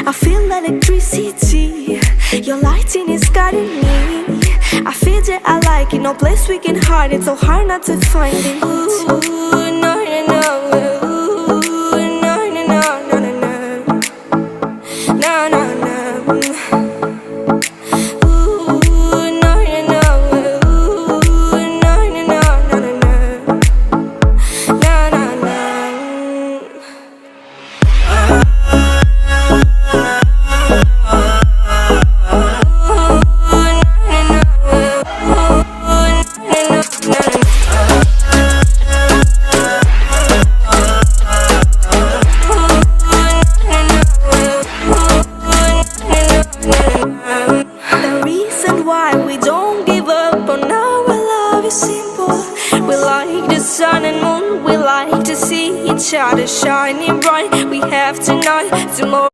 I feel electricity. Your lighting is guiding me. I feel that I like it. No place we can hide it. So hard not to find it. Ooh, no, no, no. Ooh, no, no, no, no, no, no. No, no, no. Ooh, no, no, no. Ooh, no, no, no, no, no, no. No, no, no. The reason why we don't give up on our love is simple. We like the sun and moon. We like to see each other shining bright. We have tonight, tomorrow.